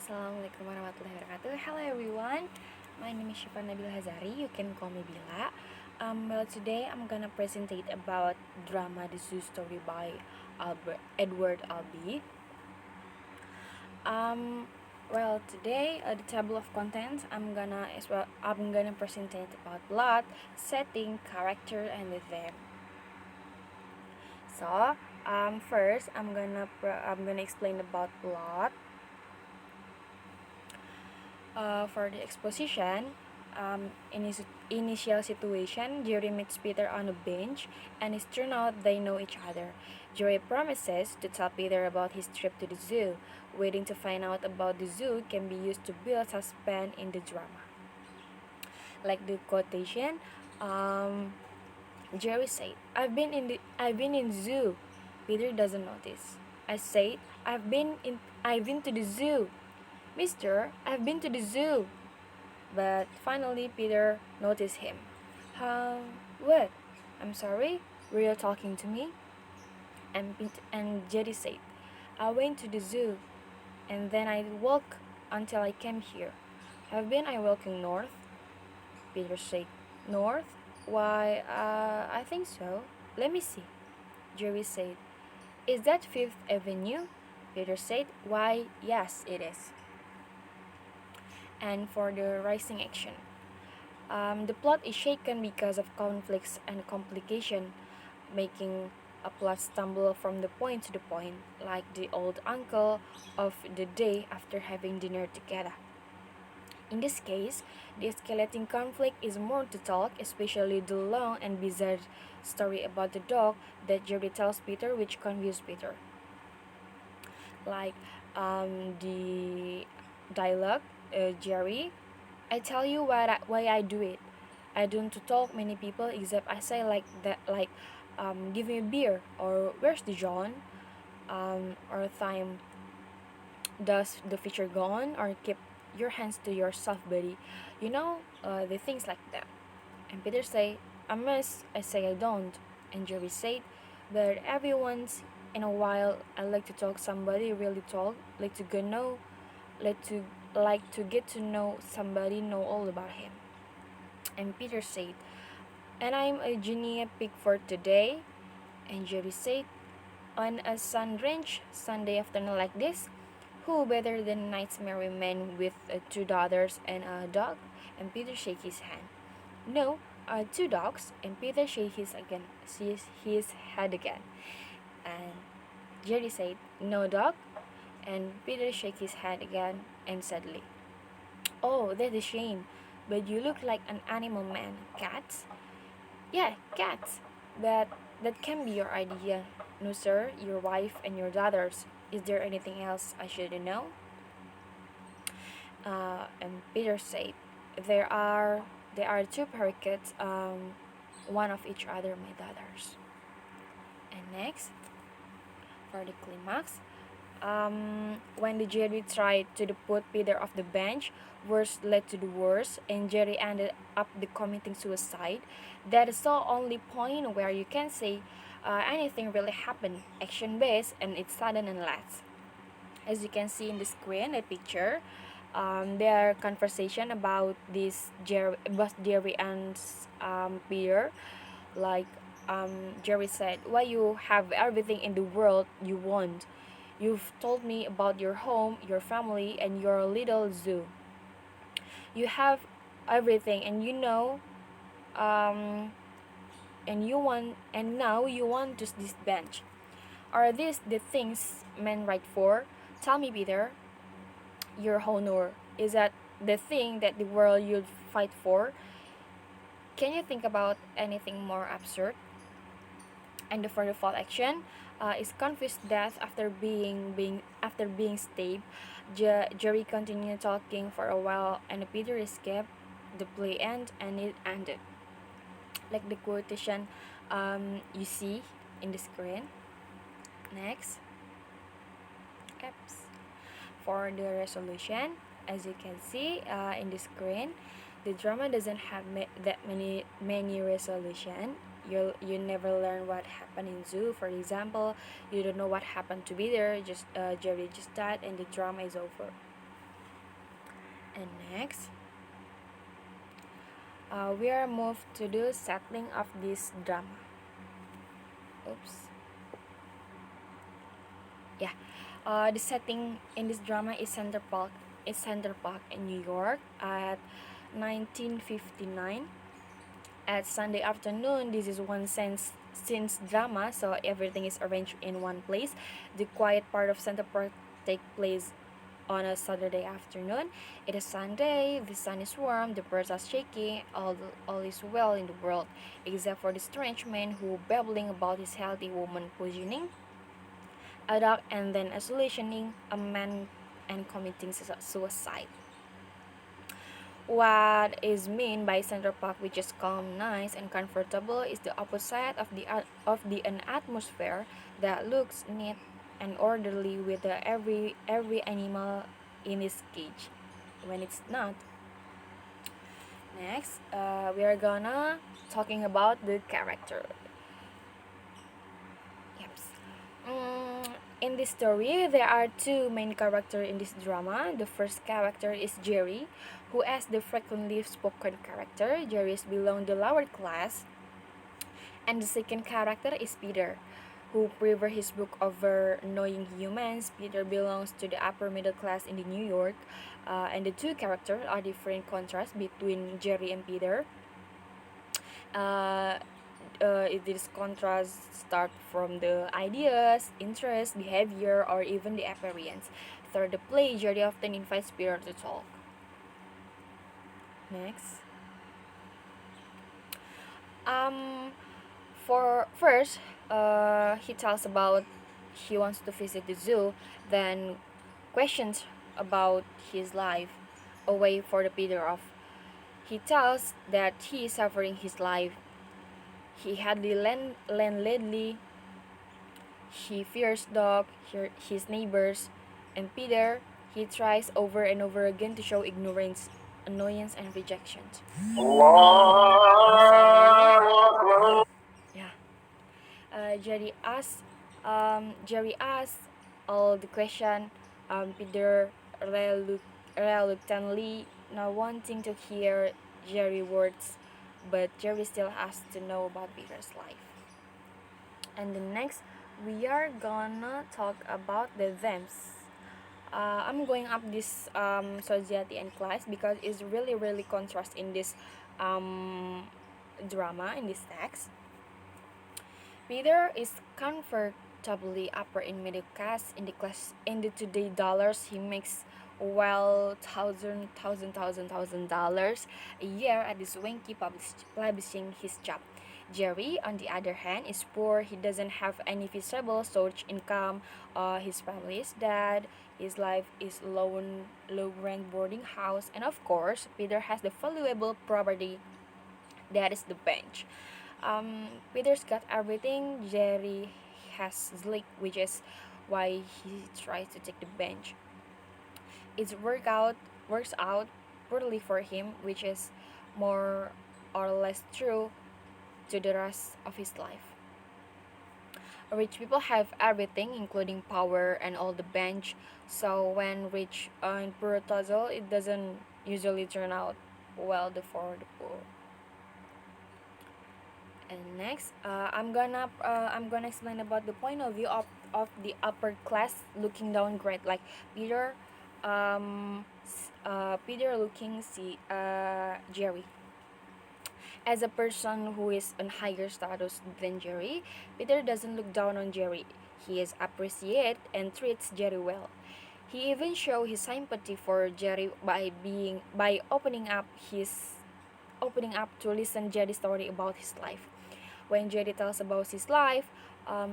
Assalamualaikum warahmatullahi wabarakatuh. Hello everyone, my name is Syifa Nabilah Azhari. You can call me Bila. Today I'm gonna presentate about drama The Zoo Story by Edward Albee. Today the table of contents I'm gonna presentate about plot, setting, character, and the theme. First I'm gonna explain about plot. For the exposition, in his initial situation, Jerry meets Peter on a bench, and it turns out they know each other. Jerry promises to tell Peter about his trip to the zoo. Waiting to find out about the zoo can be used to build suspense in the drama. Like the quotation, Jerry said, I've been in zoo." Peter doesn't notice. I said, I've been to the zoo." "Mister, I've been to the zoo." But finally Peter noticed him. What? I'm sorry? Were you talking to me? And Jerry said, I went to the zoo, and then I walked until I came here. Have been I walking north? Peter said, North? Why, I think so. Let me see. Jerry said, Is that Fifth Avenue? Peter said, Why, yes, it is. And for the rising action, the plot is shaken because of conflicts and complication, making a plot stumble from the point to the point, like the old uncle of the day after having dinner together. In this case, the escalating conflict is more to talk, especially the long and bizarre story about the dog that Jerry tells Peter, which confused Peter. Like the dialogue, Jerry, I tell you why I do it. I don't to talk many people except I say like that, like give me a beer, or where's the John, or time does the feature go on, or keep your hands to yourself, buddy. The things like that. And Peter say, I must. I say I don't. And Jerry said, but every once in a while I like to talk somebody really talk, like to go know, like to get to know somebody, know all about him. And Peter said, and I'm a guinea pig for today. And Jerry said, on a sun-drenched Sunday afternoon like this, who better than a nice merry man with 2 daughters and a dog? And Peter shake his hand. No, 2 dogs. And Peter shake his head again. And Jerry said, no dog. And Peter shake his head again and sadly. Oh, that's a shame. But you look like an animal man. Cats? Yeah, cats. But that can be your idea. No, sir, your wife and your daughters. Is there anything else I should know? And Peter said, there are 2 parakeets, one of each other, my daughters. And next, for the climax, when the Jerry tried to put Peter off the bench, worse led to the worse, and Jerry ended up committing suicide. That is the only point where you can say anything really happened, action-based, and it's sudden and last. As you can see in the screen, the picture, their conversation about this Jerry and Peter, like Jerry said, why you have everything in the world you want? You've told me about your home, your family, and your little zoo. You have everything, and and now you want just this bench. Are these the things men write for? Tell me, Peter. Your honor, is that the thing that the world you'd fight for? Can you think about anything more absurd? And for the fall action, is confused death after being stabbed. Jerry continued talking for a while, and Peter escaped. The play ended, and it ended. Like the quotation you see in the screen. Next. Apps. For the resolution, as you can see in the screen, the drama doesn't have that many resolution. You never learn what happened in zoo. For example, you don't know what happened to be there. Just Jerry just died, and the drama is over. And next, we are moved to the settling of this drama. Oops. Yeah. The setting in this drama is Center Park. Is Center Park in New York at 1959. At Sunday afternoon, this is one since drama, so everything is arranged in one place. The quiet part of Center Park take place on a Saturday afternoon. It is Sunday, the sun is warm, the birds are shaking, all is well in the world, except for the strange man who babbling about his healthy woman poisoning a dog and then isolationing a man and committing suicide. What is meant by Central Park, which is calm, nice, and comfortable, is the opposite of the an atmosphere that looks neat and orderly with every animal in its cage, when it's not. Next, we are gonna talking about the character. Yep. In this story, there are two main characters in this drama. The first character is Jerry, who is the frequently spoken character. Jerry is belong the lower class, and the second character is Peter, who prefer his book over knowing humans. Peter belongs to the upper middle class in the New York, and the two characters are different contrasts between Jerry and Peter. Uh, this contrast start from the ideas, interest, behavior, or even the appearance. Through the play, Jerry often invites Peter to talk. Next. Um, for first, he tells about he wants to visit the zoo, then questions about his life, a way for the Peter of. He tells that he is suffering his life. He had the landlady. He fears dog, his neighbors, and Peter. He tries over and over again to show ignorance, annoyance, and rejection. Yeah. Jerry asks all the question. Peter reluctantly, not wanting to hear Jerry words, but Jerry still has to know about Peter's life. And the next, we are gonna talk about the themes. I'm going up this society and class because it's really contrast in this um, drama in this text. Peter is comfortably upper in middle class in the today dollars he makes well thousand dollars a year at this swanky publishing his job. Jerry, on the other hand, is poor. He doesn't have any visible source income. His family is dead. His life is low rent boarding house, and of course, Peter has the valuable property that is the bench. Peter's got everything. Jerry has Slick, which is why he tries to take the bench. It's works out poorly for him, which is more or less true to the rest of his life. Rich people have everything, including power and all the bench. So when rich and poor tussle, it doesn't usually turn out well for the poor. And next, I'm gonna explain about the point of view of the upper class looking down great, like Peter, Peter looking see Jerry. As a person who is on higher status than Jerry, Peter doesn't look down on Jerry. He is appreciate and treats Jerry well. He even show his sympathy for Jerry by opening up to listen Jerry's story about his life. When Jerry tells about his life,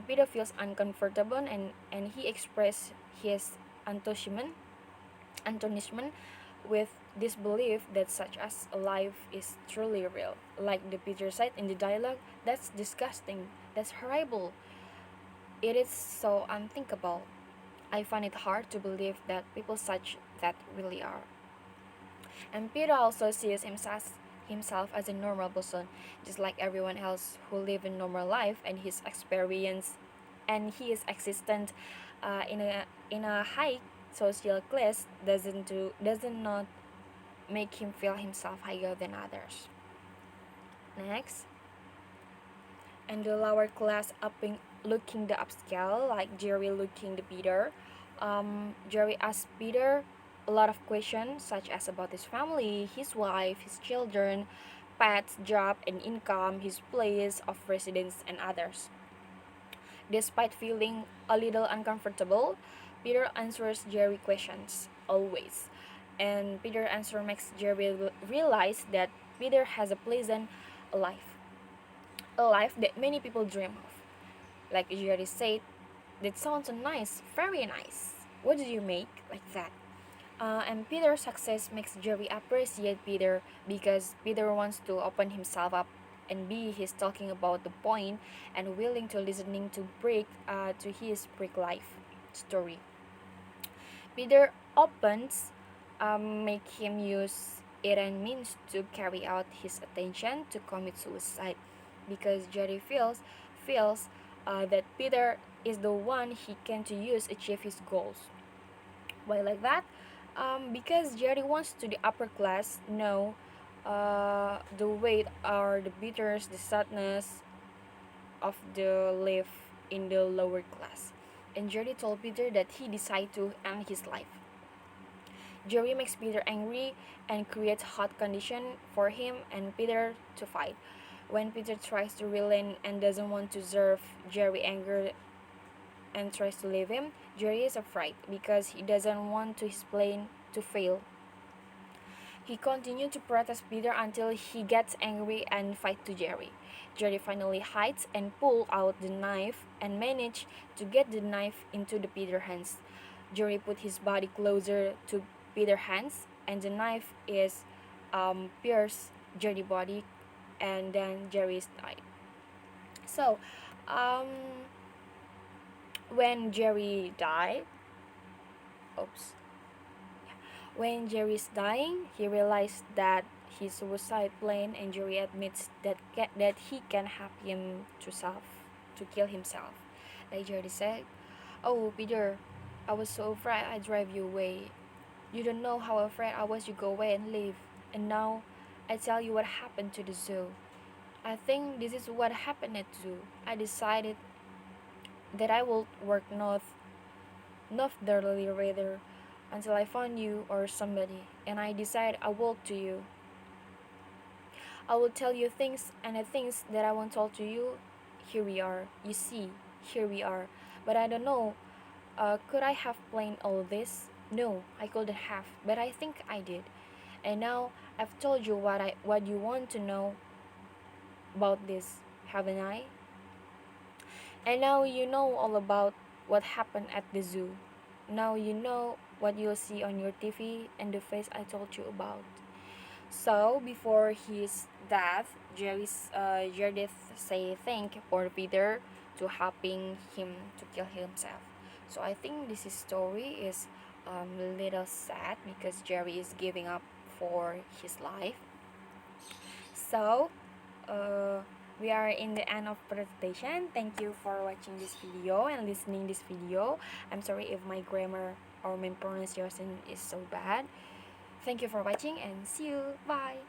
Peter feels uncomfortable and he expresses his astonishment, astonishment with this belief that such as a life is truly real. Like the Peter said in the dialogue, that's disgusting, that's horrible. It is so unthinkable. I find it hard to believe that people such that really are. And Peter also sees himself as a normal person, just like everyone else who live a normal life, and his experience and his existence in a high social class doesn't make him feel himself higher than others. Next, and the lower class upping looking the upscale, like Jerry looking the Peter. Jerry asked Peter a lot of questions, such as about his family, his wife, his children, pets, job and income, his place of residence, and others. Despite feeling a little uncomfortable, Peter answers Jerry questions always. And Peter answer makes Jerry realize that Peter has a pleasant life, a life that many people dream of. Like Jerry said, that sounds so nice, very nice. What did you make like that? And Peter's success makes Jerry appreciate Peter because Peter wants to open himself up and be his talking about the point and willing to listening to break to his break life story. Peter opens make him use it and means to carry out his attention to commit suicide because Jerry feels that Peter is the one he can to use achieve his goals. Why like that? Because Jerry wants to the upper class know the weight or the bitterness, the sadness of the life in the lower class. And Jerry told Peter that he decided to end his life. Jerry makes Peter angry and creates hot condition for him and Peter to fight. When Peter tries to relent and doesn't want to serve Jerry anger and tries to leave him, Jerry is afraid because he doesn't want to his plane to fail. He continued to protest Peter until he gets angry and fight to Jerry. Jerry finally hides and pull out the knife and manage to get the knife into the Peter hands. Jerry put his body closer to Peter hands and the knife is pierce Jerry body and then Jerry's died. So um, when Jerry died, oops, when Jerry's dying, he realized that his suicide plan and Jerry admits that he can help him to kill himself. Like Jerry said, "Oh Peter, I was so afraid I drive you away. You don't know how afraid I was you go away and leave. And now I tell you what happened to the zoo. I think this is what happened at zoo. I decided that I will work northerly rather until I found you or somebody, and I decide I walk to you. I will tell you things and the things that I won't tell to you. Here we are. You see, here we are. But I don't know. Could I have planned all this? No, I couldn't have. But I think I did. And now I've told you what you want to know about this, haven't I? And now you know all about what happened at the zoo. Now you know what you'll see on your TV and the face I told you about." So before his death, Judith say thank for Peter to helping him to kill himself. So I think this story is a little sad because Jerry is giving up for his life. So we are in the end of presentation. Thank you for watching this video and listening this video. I'm sorry if my grammar or my pronunciation is so bad. Thank you for watching and see you. Bye.